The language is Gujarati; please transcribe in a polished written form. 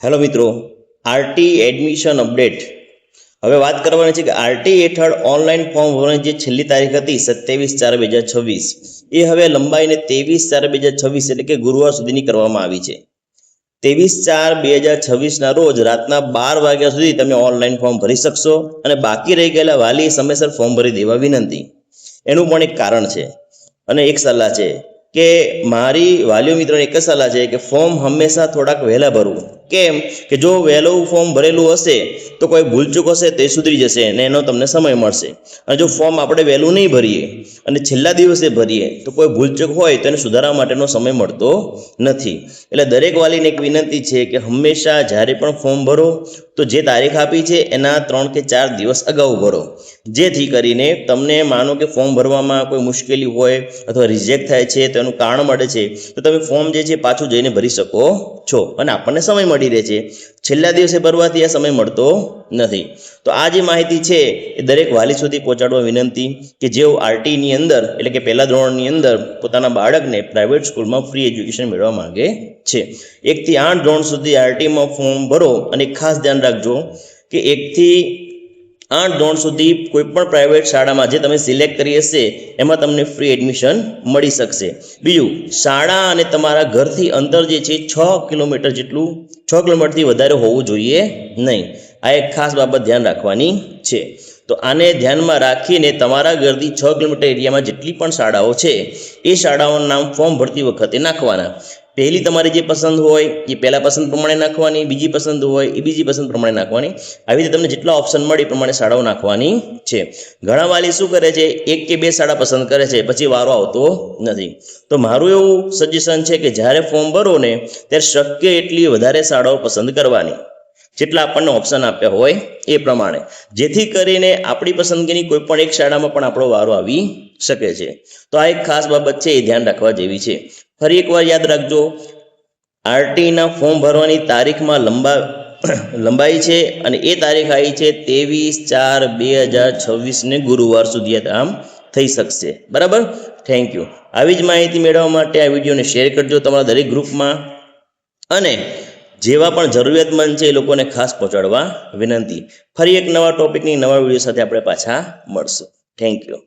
હેલો મિત્રો, આરટી એડમિશન અપડેટ. હવે વાત કરવાની છે કે આરટી હેઠળ ઓનલાઈન ફોર્મ ભરવાની જે છેલ્લી તારીખ હતી 27/4/2026 એ હવે લંબાઈને 23/4/2026 એટલે કે ગુરુવાર સુધીની કરવામાં આવી છે. 23/4/2026ના રોજ રાતના 12 વાગ્યા સુધી તમે ઓનલાઈન ફોર્મ ભરી શકશો અને બાકી રહી ગયેલા વાલી સમયસર ફોર્મ ભરી દેવા વિનંતી. એનું પણ એક કારણ છે અને એક સલાહ છે કે મારી વાલીઓ મિત્રોને એક જ સલાહ છે કે ફોર્મ હંમેશા થોડાક વહેલા ભરવું. કેમ કે જો વહેલું ફોર્મ ભરેલું હશે તો કોઈ ભૂલચૂક હશે તે સુધરી જશે અને એનો તમને સમય મળશે. અને જો ફોર્મ આપણે વહેલું નહીં ભરીએ અને છેલ્લા દિવસે ભરીએ તો કોઈ ભૂલચૂક હોય તો એને સુધારવા માટેનો સમય મળતો નથી. એટલે દરેક વાલીને એક વિનંતી છે કે હંમેશા જ્યારે પણ ફોર્મ ભરો તો જે તારીખ આપી છે એના 3 કે 4 દિવસ અગાઉ ભરો, જેથી કરીને તમને માનો કે ફોર્મ ભરવામાં કોઈ મુશ્કેલી હોય અથવા રિજેક્ટ થાય છે તો એનું કારણ મળે છે તો તમે ફોર્મ જે છે પાછું જઈને ભરી શકો છો અને આપણને સમય મળી રહે છે. છેલ્લા દિવસે ભરવાથી આ સમય મળતો નથી. તો આ જે માહિતી છે એ દરેક વાલી સુધી પહોંચાડવા વિનંતી કે જેઓ આરટીની અંદર એટલે કે પહેલા ધોરણની અંદર પોતાના બાળકને પ્રાઇવેટ સ્કૂલમાં ફ્રી એજ્યુકેશન મેળવવા માંગે છે. 1 થી 8 ધોરણ સુધી આરટીમાં ફોર્મ ભરો અને ખાસ ધ્યાન રાખજો કે 1 થી 8 ધોરણ સુધી કોઈ પણ પ્રાઇવેટ શાળામાં જે તમે સિલેક્ટ કરી હશે એમાં તમને ફ્રી એડમિશન મળી શકશે. બીજું, શાળા અને તમારા ઘરથી અંતર જે છે 6 કિલોમીટર જેટલું 6 કિલોમીટરથી વધારે હોવું જોઈએ નહીં. આ એક ખાસ બાબત ધ્યાન રાખવાની છે. તો આને ધ્યાનમાં રાખીને તમારા ઘરથી 6 કિલોમીટર એરિયામાં જેટલી પણ શાળાઓ છે એ શાળાઓનું નામ ફોર્મ ભરતી વખતે નાખવાના. પહેલી તમારી જે પસંદ હોય એ પહેલા પસંદ પ્રમાણે નાખવાની, બીજી પસંદ હોય એ બીજી પસંદ પ્રમાણે નાખવાની. આવી રીતે તમને જેટલા ઓપ્શન મળે એ પ્રમાણે શાળાઓ નાખવાની છે. ઘણા વાલી શું કરે છે, 1 કે 2 શાળા પસંદ કરે છે પછી વારો આવતો નથી. તો મારું એવું સજેશન છે કે જ્યારે ફોર્મ ભરો ને ત્યારે શક્ય એટલી વધારે શાળાઓ પસંદ કરવાની, જેટલા આપણને ઓપ્શન આપ્યા હોય એ પ્રમાણે, જેથી કરીને આપણી પસંદગીની કોઈ પણ એક શાળામાં પણ આપણો વારો આવી શકે છે. તો આ એક ખાસ બાબત છે, એ ધ્યાન રાખવા જેવી છે. ફરી એકવાર યાદ રાખજો, આરટીના ફોર્મ ભરવાની તારીખમાં લંબાઈ છે અને એ તારીખ આવી છે 23/4/2026 ગુરુવાર સુધી આમ થઈ શકશે. બરાબર, થેન્ક યુ. આવી જ માહિતી મેળવવા માટે આ વિડીયોને શેર કરજો તમારા દરેક ગ્રુપમાં અને જેવા પણ જરૂરિયાતમંદ છે એ લોકોને ખાસ પહોંચાડવા વિનંતી. ફરી એક નવા ટોપિકની નવા વિડીયો સાથે આપણે પાછા મળશું. Thank you.